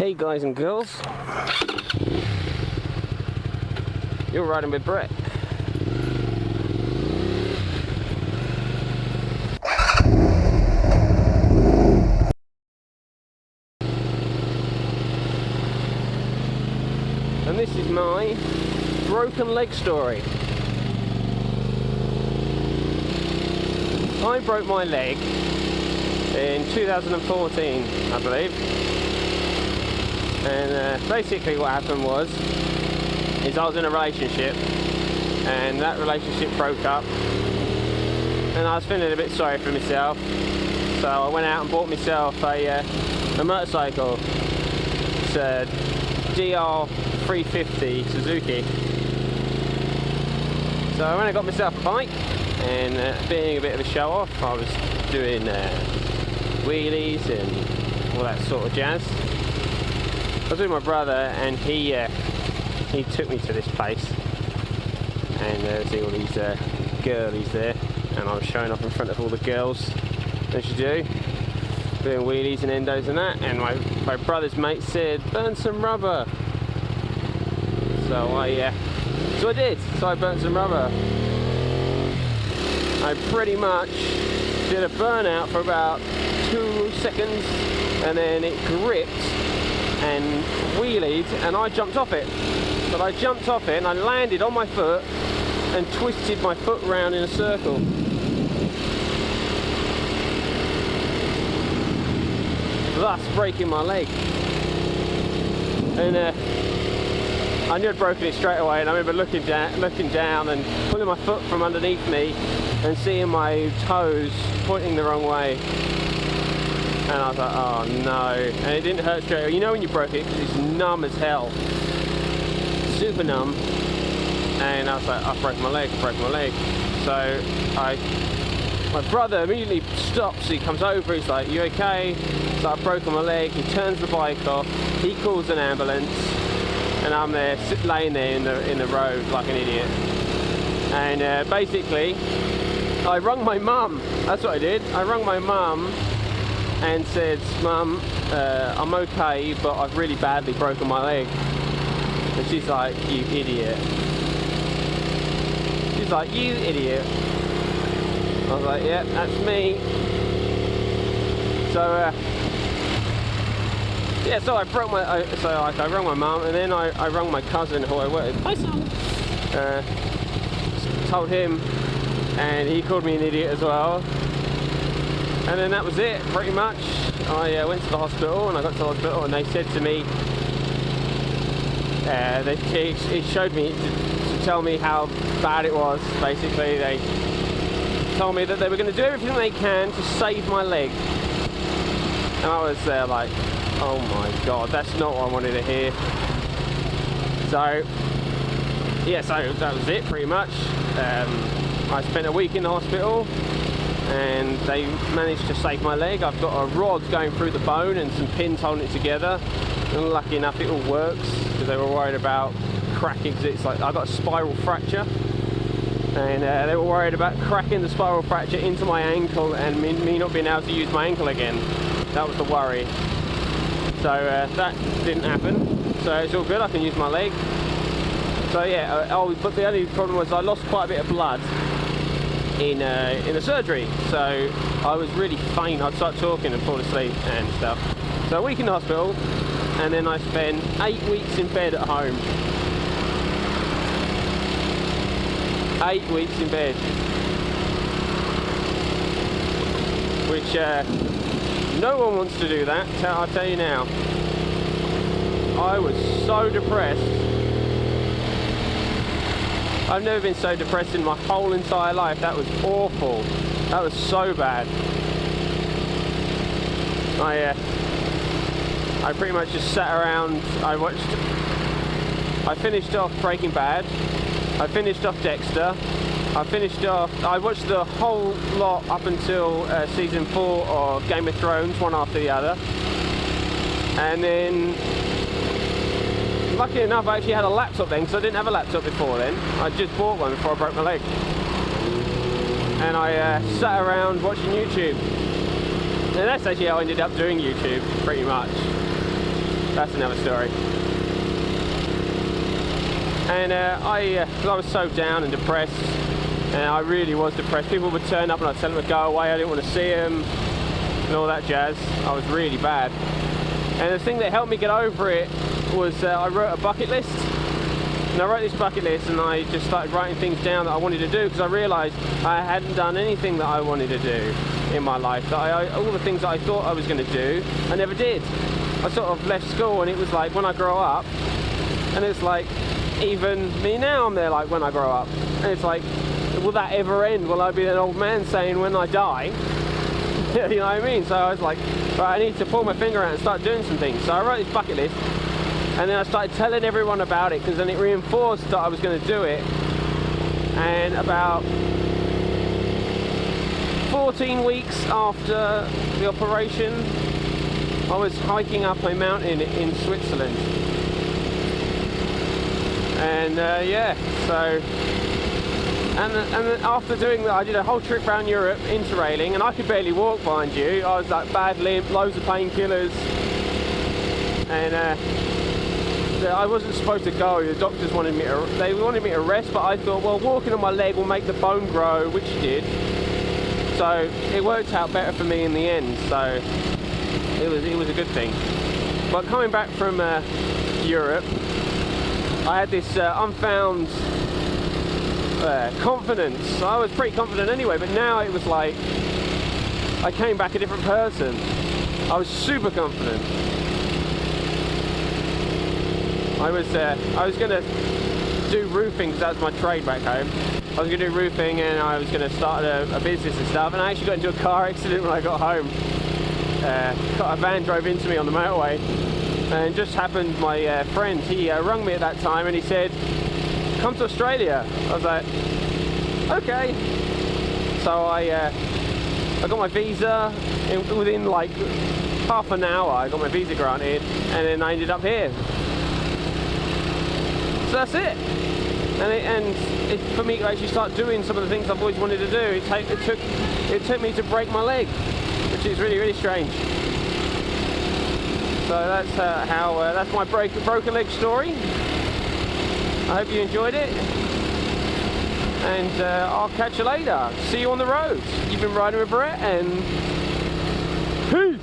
Hey guys and girls, you're riding with Brett. And this is my broken leg story. I broke my leg in 2014, I believe. And basically what happened was I was in a relationship and that relationship broke up and I was feeling a bit sorry for myself, so I went out and bought myself a motorcycle. It's a DR350 Suzuki. So I went and got myself a bike, and being a bit of a show off, I was doing wheelies and all that sort of jazz. I was with my brother, and he took me to this place, and there's all these girlies there, and I was showing off in front of all the girls, as you do, doing wheelies and endos and that, and my brother's mate said, burn some rubber. So I did, so I burnt some rubber. I pretty much did a burnout for about 2 seconds, and then it gripped and wheelied, and I jumped off it. But I jumped off it and I landed on my foot and twisted my foot round in a circle. Thus breaking my leg. And I knew I'd broken it straight away, and I remember looking down and pulling my foot from underneath me and seeing my toes pointing the wrong way. And I was like, oh no. And it didn't hurt straight away. You know when you broke it, because it's numb as hell. Super numb. And I was like, I've broken my leg, So my brother immediately stops, he comes over, he's like, you okay? So I've broken my leg, he turns the bike off, he calls an ambulance, and I'm there, laying there in the road like an idiot. And basically, I rung my mum. That's what I did. I rung my mum and said, Mum, I'm okay, but I've really badly broken my leg. And she's like, you idiot. She's like, you idiot. I was like, yeah, that's me. So, yeah, so I broke my, I rung my mum, and then I rung my cousin who I work with. Hi, son. Told him, and he called me an idiot as well. And then that was it, pretty much. I went to the hospital, and I got to the hospital, and they said to me, it showed me, to tell me how bad it was, basically. They told me that they were going to do everything they can to save my leg. And I was there like, oh my god, that's not what I wanted to hear. So, yeah, so that was it, pretty much. I spent a week in the hospital, and they managed to save my leg. I've got a rod going through the bone and some pins holding it together, and lucky enough it all works, because they were worried about cracking, because it's like I got a spiral fracture, and they were worried about cracking the spiral fracture into my ankle and me not being able to use my ankle again. That was the worry. So that didn't happen, so it's all good, I can use my leg. So yeah, but the only problem was I lost quite a bit of blood in the surgery, so I was really faint. I'd start talking and fall asleep and stuff. So a week in the hospital, and then I spent 8 weeks in bed at home. 8 weeks in bed, which no one wants to do that, I'll tell you now. I was so depressed. I've never been so depressed in my whole entire life. That was awful. That was so bad. I pretty much just sat around. I finished off Breaking Bad. I finished off Dexter. I watched the whole lot up until season 4 of Game of Thrones, one after the other. And then, lucky enough, I actually had a laptop then, because I didn't have a laptop before then. I just bought one before I broke my leg. And I sat around watching YouTube. And that's actually how I ended up doing YouTube, pretty much. that's another story. And I was so down and depressed, and I really was depressed. People would turn up and I'd tell them to go away, I didn't want to see them, and all that jazz. I was really bad. And the thing that helped me get over it was I wrote a bucket list. And I wrote this bucket list and I just started writing things down that I wanted to do, because I realised I hadn't done anything that I wanted to do in my life. That all the things that I thought I was going to do, I never did. I sort of left school and it was like, when I grow up, and it's like, even me now I'm there like, when I grow up. And it's like, will that ever end? Will I be an old man saying when I die? You know what I mean? So I was like, right, I need to pull my finger out and start doing some things. So I wrote this bucket list, and then I started telling everyone about it, because then it reinforced that I was going to do it. And about 14 weeks after the operation, I was hiking up a mountain in Switzerland. And yeah, so and after doing that, I did a whole trip around Europe interrailing, and I could barely walk, mind you. I was like bad limp, loads of painkillers, and I wasn't supposed to go. The doctors wanted me to rest, but I thought, well, walking on my leg will make the bone grow, which it did. So it worked out better for me in the end. So it was a good thing. But coming back from Europe, I had this unfound confidence. I was pretty confident anyway, but now it was like I came back a different person. I was super confident. I was going to do roofing, because that was my trade back home. I was going to do roofing, and I was going to start a business and stuff, and I actually got into a car accident when I got home. A van drove into me on the motorway, and just happened my friend, he rung me at that time and he said, come to Australia. I was like, okay. So I got my visa within like half an hour. I got my visa granted, and then I ended up here. So that's it. And for me to actually start doing some of the things I've always wanted to do, it took me to break my leg, which is really, really strange. So that's that's my broken leg story. I hope you enjoyed it, and I'll catch you later. See you on the road. You've been riding with Brett, and peace.